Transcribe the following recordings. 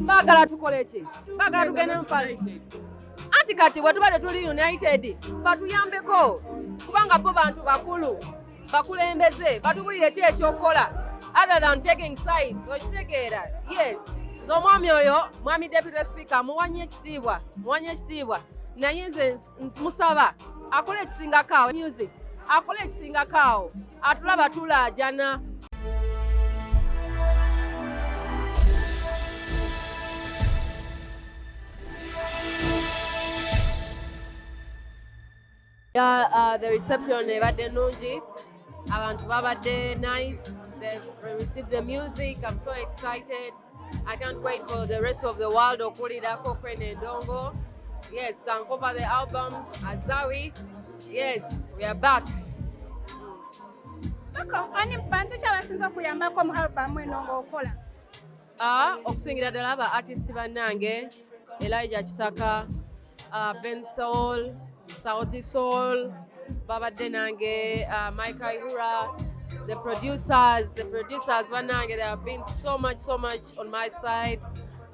bagala tukole ki bagala tugende mpale anti kati bwe tubadde tuli united batuyambeko kubanga bo bantu bakulu bakulembeze batubulire ki ekyokukola other than taking sides okitegeera yes so omwami oyo mwami deputy speaker muwanye ekitiibwa naye nze musaba akole ekisingakaawo music akole ekisingakaawo atulaba tulaajana. The reception ebadde nnungi abantu babadde nice. They received the music. I'm so excited. I can't wait for the rest of the world okulirako kwene ndongo. Yes, Sankofa the album Azawi. Yes, we are back. Ani bantu kyabasinza kuyambako mu album eno ng'okola? Okusingira ddala aba artists bannange Elijah Kitaka, Bentol, Sauti Soul, babadde nange, Mike Ihura, the producers bannange, they have been so much on my side.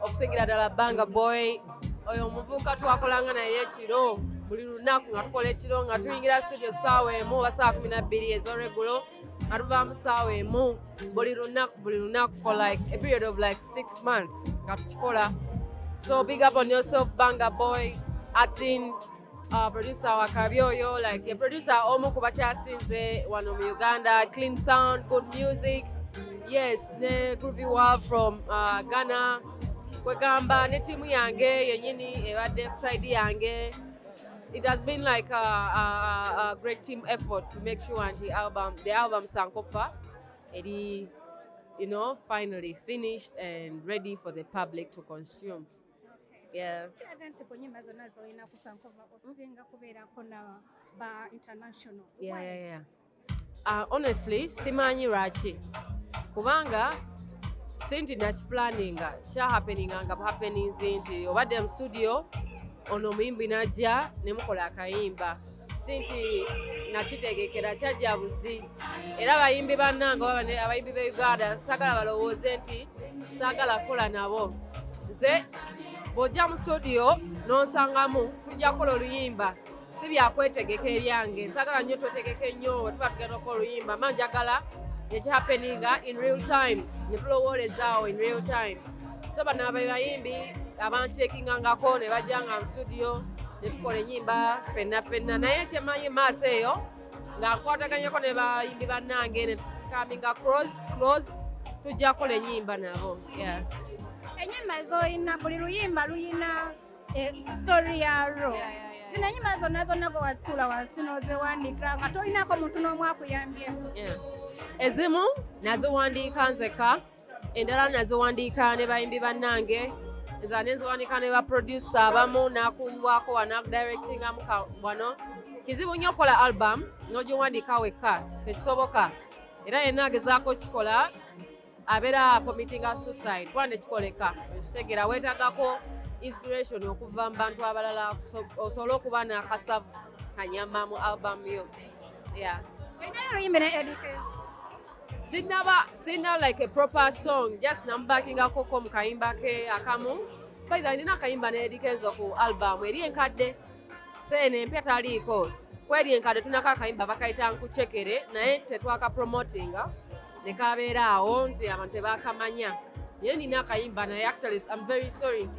Okusingira ddala Banga Boy, oyo omuvubuka twakolanga naye ekiro buli lunaku nga tukola ekiro nga tuyingira studio ssaawa emu oba ssaawa 12 ez'oregulo nga tuvaamu ssaawa emu buli lunaku for like a period of like 6 months nga tukikola. So big up on yourself Banga Boy, acting, producer wa Kabyoyo, like a producer omu ku bakyasinze wano mu Uganda, clean sound, good music. Yes, ne Groovy World from Ghana. Kwegamba ne timu yange yenyini ebadde ku side yange. It has been like a great team effort to make sure the album Sankofa is, finally finished and ready for the public to consume. Yeah. Yeah. Honestly, simanyi lwaki. Kubanga sinti nakiplanninga kya happenings nti obadde mu studio ono muyimbi najja ne mukola akayimba sinti nakitegekera kyajja buzi era abayimbi bannanga abayimbi be Uganda sagala balowooze nti sagala kukola nabo nze bw'ojja mu studio n'onsangamu tujja kukola oluyimba si byakwetegeka ebyange sagala nnyo twetegeke nnyo we tuba tugenda okukola oluyimba ma njagala ekihappeninga in real time ne tulowoolezaawo in real time so bano abayimbi abanchekingangako ne bajjanga mu studio ne tukola ennyimba ffenna naye kyemanyi maaso eyo ng'akwataganyako ne bayimbi bannange ne kaminga close tujja kukola ennyimba nabo. Ennyimba z'olina buli luyimba luyina story yalwo. Zino ennyimba zonna gwe wazituula wansi n'ozewandiikira nga tolinako muntu n'omu akuyambye. Ezimu naziwandiika nzeka, endala naziwandiika ne bayimbi bannange, eza nenziwandiika ne baproducer abamu n'akumbwako wanakudirectingamu wano. Kizibu nnyo okukola album n'ogiwandiika wekka, tekisoboka. Era yenna agezaako kikola abeera committinga suicide kuba nekikoleka. Ekisegera weetaagako inspiration okuva mu bantu abalala osobole okuba n'akasavu kanyama mu album yo. Yeah. Sinna like a proper song, just nambakinga koko mu kayimba ke akamu. Baida nina kayimba ne Edikenzo ku album eri enkadde. Sene empya taliiko. Kweri enkadde tunaka kayimba bakayita nkuchekere naye tetwaka promotinga. Ne kabeera awo nti abantu bakamanya. Ye nina kayimba naye actually I'm very sorry.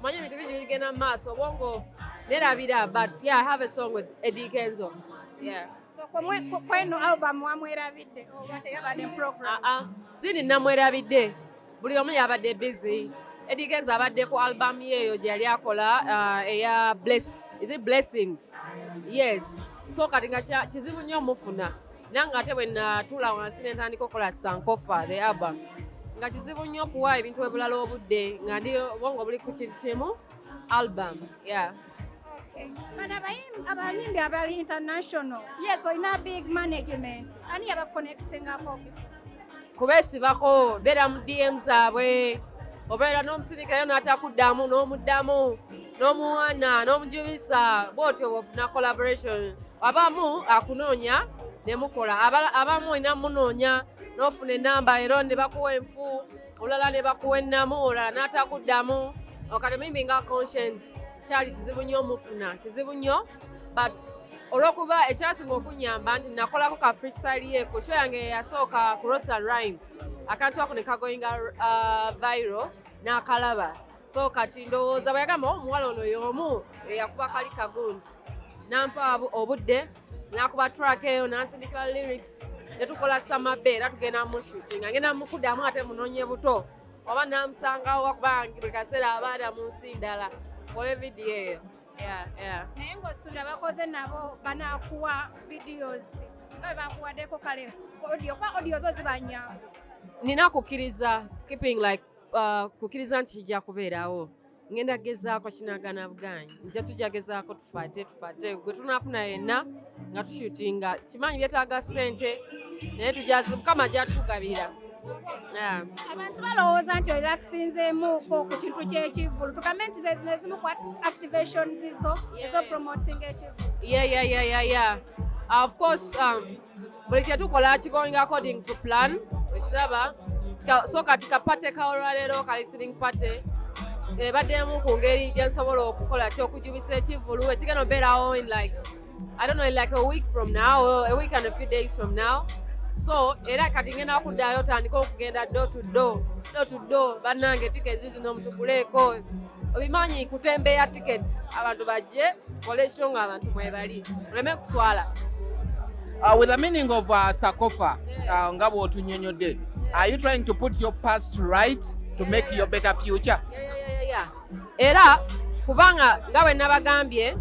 Manya ebintu bingi bigenda maaso bongo nerabira, but yeah, I have a song with Edikenzo. Yeah. So kweno album wamwerabidde oba teyabadde program? Sini namwerabidde. Buli omu yabadde busy. Edikenzo abadde ku album yeeyo gye yali akola eya Blessings? Yes. So kati nga kizibu nnyo mufuna. Nange ate bwe natuula wansi ne ntandika okukola Sankofa the album. Nga kizibu nnyo okuwa ebintu ebulala obudde nga ndi obwongo buli ku kintu kimu album. Yeah. Bano abayimbi abali international, yes, olina big management. Ani yabaconnectingako? Kubeesibako, beera mu DM zaabwe, obeera n'omusirikale n'atakuddamu, n'omuddamu, n'omuwana, n'omujubisa, bw'otyo ofuna collaboration. Abamu akunoonya ne mukola, abamu olina munoonya n'ofuna ennamba era ne bakuwa enfu, olala ne bakuwennamu olala n'atakuddamu okati maybe nga conscience kyali kizibu nnyo omufuna kizibu nnyo but olw'okuba ekyasinga okunyamba nti nakolako ka freestyle ye ku show yange yasooka ku Roast and Rhyme akantu ako ne kagoyinga viral n'akalaba so kati ndowooza bwe yagamba omuwala ono y'omu eyakuba kali kagundi nampa obudde nakuba track eyo nansindikira lyrics ne tukola summer bay era tugenda mu shooting ngenda mukuddamu ate munoonye buto oba namusangawo wakuba buli kaseera abaada mu nsi ndala kola video eyo naye ng'osuula bakoze nabo banaakuwa videos nga bwe bakuwaddeko kale audio zo zibanyamba nina kukkiriza keeping like kukkiriza nti kijja kubeerawo ngenda gezaako kinagana buganyi nja tujja gezaako tufaate gwe tunaafuna yenna nga tushootinga kimanyi byetaaga ssente naye tujazi mukama gyatugabira abantu balowooza nti olakisinzeemuko ku kintu ky'ekivulu tugambe nti zezimu ku activation zizo ezo promoting ekivulu of course buli kyetukola kigoing according to plan ekisaba so kati kapate kaolwaleero ka listening party baddemu ku ngeri gye nsobola okukola ky'okujubisa ekivulu ekigenda obeerawo in like I don't know in like a week from now or a week and a few days from now so era kati ngenda okuddayo otandika okugenda door to door bannange tickets zino mutuguleeko obimanyi kutembeya ticket abantu bajje kole show nga abantu mwebali oleme kuswala with the meaning of Sakofa nga bw'otunnyonnyodde are you trying to put your past right to make your better future? Era kubanga nga bwe nabagambye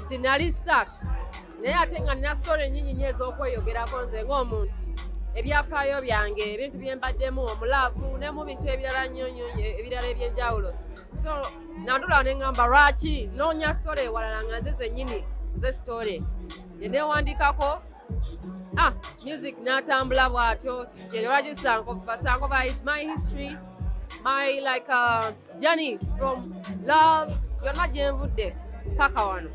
nti nali stuck naye ate nga nina story nnyingi nnyo ez'okweyogerako nze ng'omuntu ebyafaayo byange ebintu bye mbaddemu omulaavu ne mu bintu ebirala nnyonnyo ebirala eby'enjawulo so nandulawo ne ŋŋamba lwaki noonya story ewalala nga nze zennyini nze story ne neewandikako music n'atambula bw'atyo gye lwaki Sankofa is my history my like journey from love yonna gye nvudde paka wano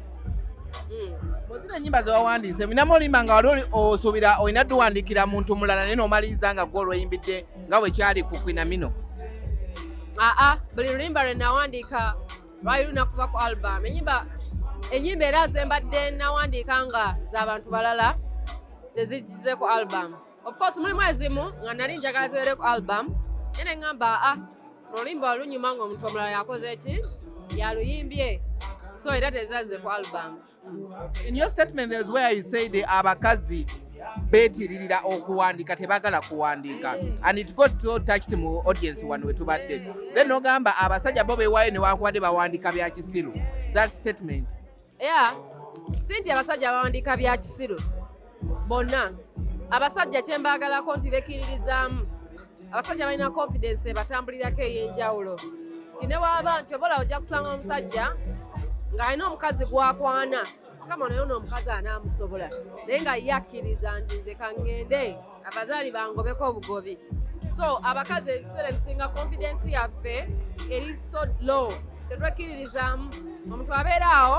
Muzina ennyimba ze wawandiise minamu olimba nga wali osuubira olina dduwandiikira muntu mulala naye n'omaliriza nga gwe olweyimbidde nga bwe kyali ku Kwinamino. Buli lulimba lwe nawandiika lwali lunakuba ku album ennyimba era ze mbadde nawandiika nga z'abantu balala tezijjize ku album of course mulimu ezimu nga nali njagala zibeere ku album naye ne ŋŋamba olulimba olunyuma ng'omuntu omulala yakoze eki yaluyimbye so era tezazze ku album. In your statement there's where you say abakazi beetiririra okuwandiika tebagala kuwandiika and it got so touched mu audience wano we tubadde then ogamba abasajja bo beewaayo ne wakubadde bawandiika bya kisiru that statement si nti abasajja bawandiika bya kisiru bonna abasajja kyembaagalako nti bekkiririzaamu abasajja balina confidence batambulirako ey'enjawulo nti ne waaba nti obola ojja kusanga omusajja ng'alina omukazi gwakwana kama naye n'omukazi anaamusobola naye nga ye akkiriza nti nze kaŋŋende abazaali bangobeko obugobi so abakazi ebiseera ebisinga confidence yaffe eri so low tetwekkiririzaamu omuntu abeera awo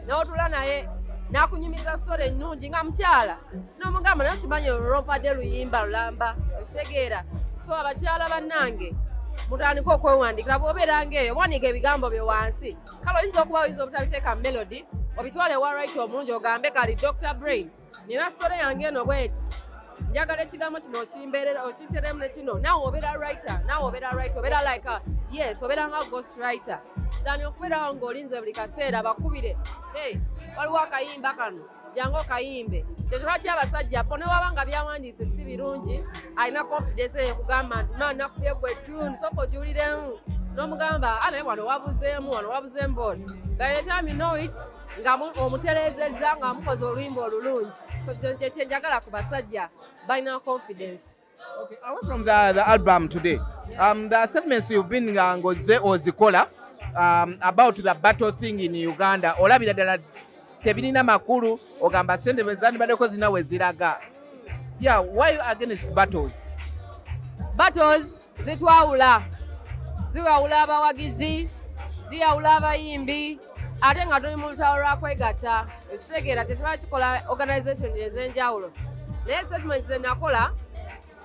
n'otula naye n'akunyumiza story ennungi nga mukyala n'omugamba naye kimanyi olwompadde luyimba lulamba okitegeera so abakyala bannange mutandika okwewandiikira bw'obeera ng'eyo wandiika ebigambo bye wansi kale oyinza okuba oyinza obutabiteeka melody obitwale ewa right omulungi ogambe kali Dr. Brain nina story yange eno bweti njagala ekigambo kino okiteremu ne kino naawe obeera writer obeera like yes obeera nga ghost writer dani okubeerawo ng'olinze buli kaseera bakubire waliwo akayimba kano jangu okayimbe kyekirwaki abasajja po ne waba nga byawandiise si birungi alina confidence ekugamba nti nakubye gwe tune soka ogiwuliremu n'omugamba naye wano wabuzeemu boodi by the time you know it nga omutereezezza nga mukoze oluyimba olulungi kyenjagala ku basajja balina confidence. Okay, away from the album today, the statements you've been ozikola about the battle thing in Uganda olabira ddala tebirina makulu ogamba sente bezandibaddeko zina we ziraga. Why you against battles? Battles zitwawula ziwawula abawagizi ziyawula abayimbi ate nga tuli mu lutalo lwa kwegatta ekitegeera tetwali tukola organisation ez'enjawulo naye statement ze nakola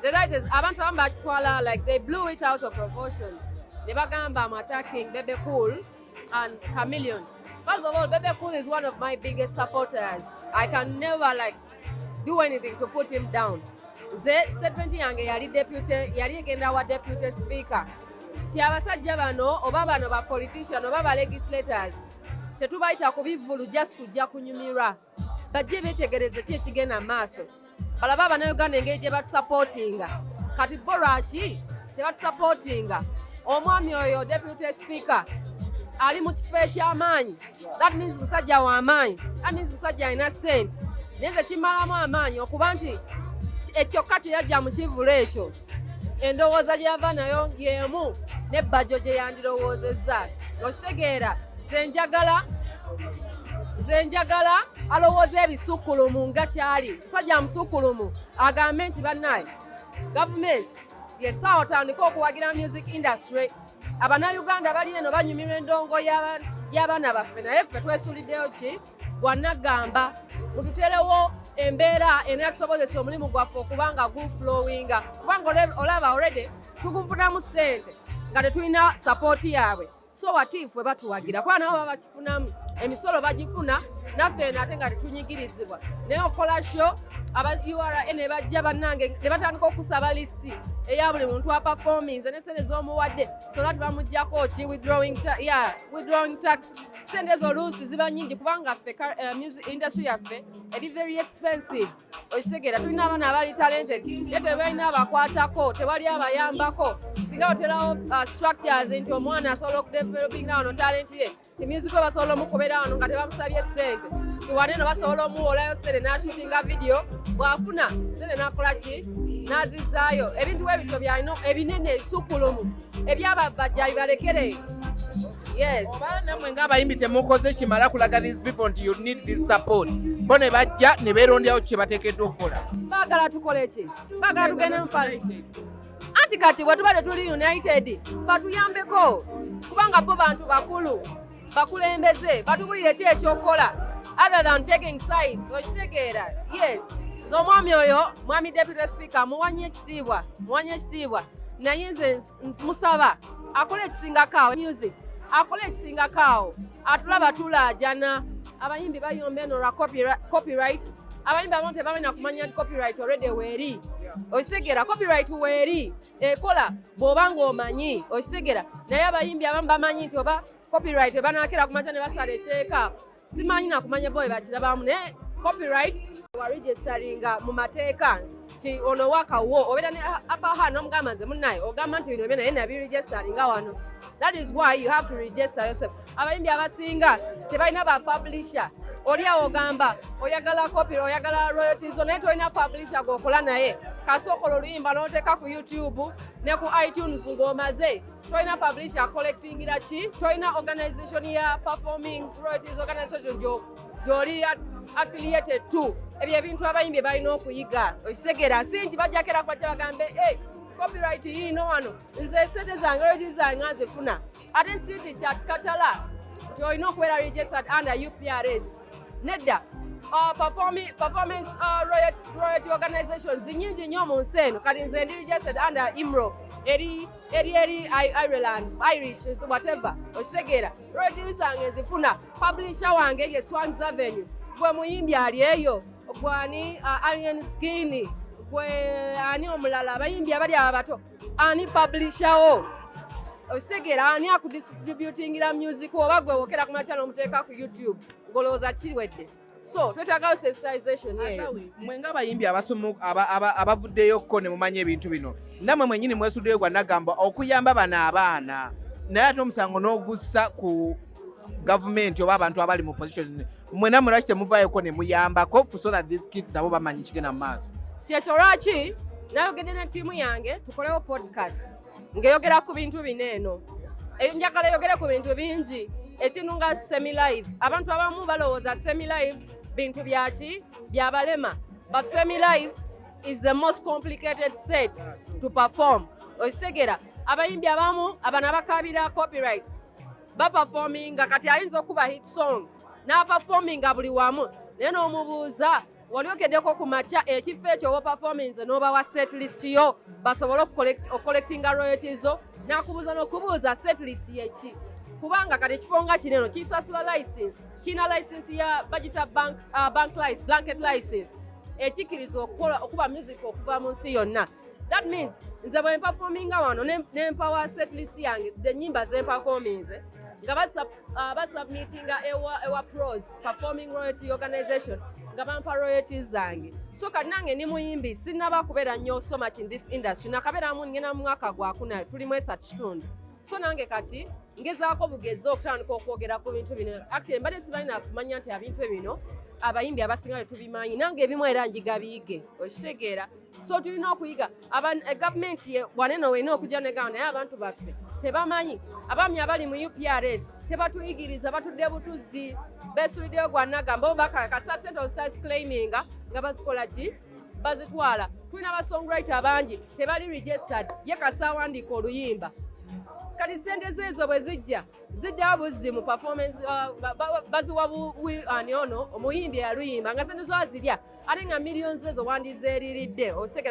The writers, abantu abamu bakitwala like they blew it out of proportion. Ne bagamba I'm attacking bebecool and chameleon. First of all, bebecool is one of my biggest supporters. I can never like do anything to put him down. The statement yange yali egenda wa deputy speaker. Ti abasajja bano oba bano ba politician oba ba legislators tetubayita kubivulu just kujja kunyumirwa. Bajje betegereze ki ekigenda maaso. Balaba Bannayuganda engeri gye batusupportinga. Kati bo lwaki tebatusupportinga? Omwami oyo deputy speaker ali mu kifo eky'amaanyi. That means musajja w'amaanyi. That means musajja alina ssente. Naye kimalamu amaanyi okuba nti ekyokka teyajja mu kivulu ekyo. Endowooza gye yava nayo y'emu n'ebbajo gye yandirowoozezza. Okitegeera nze njagala alowooza ebisukkulumu nga kyali. Musajja musukkulumu agambe nti bannaye gavumenti yessaawa otandika okuwagira music industry. Abannayuganda bali eno banyumirwa endongo y'abaana baffe naye ffe twesuliddeyo ki bwannagamba mututerewo embeera enatusobozesa omulimu gwaffe okuba nga guflowinga kubanga olaba already tugufunamu ssente nga tetulina sapooti yaabwe. So watiifu we batuwagira kuba nabo baba bakifunamu emisolo bagifuna naffe ate nga tetunyigirizibwa. Naye okola show aba URA ne bajja bannange ne batandika okusaba listi eya buli muntu aperforminze ne sente z'omuwadde so that bamuggyako ki withdrawing tax. Sente ezo oluusi ziba nnyingi kubanga ffe music industry yaffe eri very expensive. Okitegeera tulina abaana abali talented naye tebalina abakwatako tewali abayambako. Singa oterawo structures nti omwana asobola okudevelopinga wano talent ye ti music we basobola omukubera wano nga tebamusabye ssente tiwane no basobola omuwolayo ssente n'ashootinga video bw'afuna ssente n'akola ki n'azizaayo. Ebintu ebityo byalina ebinene ebisukkulumu ebyababajjayi balekere. Yes. Oba nammwe ng'abayimbi temukoze kimala kulaga these people nti you need this support. Bo ne bajja ne beeronderawo kye bateekeddwa okukola. Baagala tukole ki? Baagala tugende mu parliament. Anti kati bwe tuba tuli united batuyambeko kubanga bo bantu bakulu bakulembeze batubulire ki ekyokukola other than taking sides. Okitegeera? Yes. Omwami oyo mwami deputy speaker muwanye ekitiibwa naye nze musaba akole ekisingakaawo music akole ekisingakaawo atulaba tulaajana. Abayimbi bayomba eno lwa copyright. Abayimbi abamu tebalina kumanya nti copyright already weeri. Okitegeera copyright weeri ekola bw'oba ng'omanyi. Okitegeera naye abayimbi abamu bamanyi nti oba copyright ebanaakera kumata ne basala etteeka. Simanyi nakumanya bo bakirabamu naye copyright wa registeringa mu mateeka ti ono wakawo obera ne apaha nomugamba nze munnaye ogamba nti bino byonna yena biregisteringa wano. That is why you have to register yourself. Abayimbi abasinga tebalina ba publisher. Oli awo ogamba oyagala copyright oyagala royalties naye tolina publisher g'okola naye kasookola oluyimba n'oteeka ku YouTube ne ku iTunes ng'omaze tolina publisher collectingira ki tolina organization ya performing royalties organization gy'oli affiliated to. Ebyo ebintu abayimbi balina okuyiga. Okitegeera si nti bajjakera kubajja bagambe copyright yiino wano nze sente zange royalties zange nzifuna ate si nti kyakatala nti olina okubeera registered under UPRS. Nedda performance royalty organizations nyingi nnyo mu nsi eno kati nze ndi registered under IMRO eri Ireland Irish whatever. Okitegeera royalties zange nzifuna publisher wange ye Swans Avenue gwe muyimbi ali eyo gwani Alien Skin gwe ani omulala abayimbi abali abato ani publisher wo. Okitegeera ani akudistributingira music oba gwe wokera ku machannel omuteeka ku YouTube ngolooza kiwedde. So twetaaga sensitization Azawi mwe ng'abayimbi abavuddeyokko ne mumanya ebintu bino nammwe mwennyini mwesuddeyo gwa nagamba okuyamba bano abaana naye ate omusango n'ogussa ku gavumenti oba abantu abali mu position mmwe nammwe lwaki temuvaayo ne muyambako so that these kids nabo bamanyi kigenda mu maaso. Kyekyo lwaki nayogedde ne ttiimu yange tukolewo podcast ng'eyogera ku bintu bino eno. Njagala yogere ku bintu bingi ekintu nga semi-live. Abantu abamu balowooza semi-live bintu byaki byabalema but semi-live is the most complicated set to perform. Okitegeera abayimbi abamu abana abakaabira copyright baperforminga kati ayinza okuba hit song n'aperforminga buli wamu naye n'omubuuza wali okeddeko ku makya ekifo ekyo oba performance n'obawa set list yo basobole okucollectinga royalties zo n'akubuuza n'okubuuza set list yeki kubanga kati ekifo nga kineno kisasula license kina license ya budget bank license blanket license ekikkiriza okuba music okuva mu nsi yonna. That means nze bwe performinga wano n'empawa set list yange the nyimba ze performinze nga basubmitinga ewa pros performing royalty organization nga bampa royalties zange. So kati nange ni muyimbi sinaba kubeera nnyo so much in this industry nakabeeramu ngena mu mwaka gwakuna tuli mu 3 so nange kati ngezaako bugezi okutandika okwogera ku bintu bino. Actually mbadde sibalina kumanya nti abintu bino abayimbi abasinga tetubimanyi nange ebimu era njiga biyige okitegeera. So tulina okuyiga gavumenti bwaneno weina okujja negamba naye abantu baffe tebamanyi abaami abali mu UPRS tebatuyigiriza batudde butuzi beesuliddeyo gwanagamba bo bakakasa sente ozitart claiminga nga bazikola ki bazitwala. Tulina abasongwriter bangi tebali registered ye kasawandiika oluyimba kati sente zeezo bwe zijja buzzi mu performance baziwa ani ono omuyimbi yaluyimba nga sente zo azirya ate nga millions ezo wandizeeriridde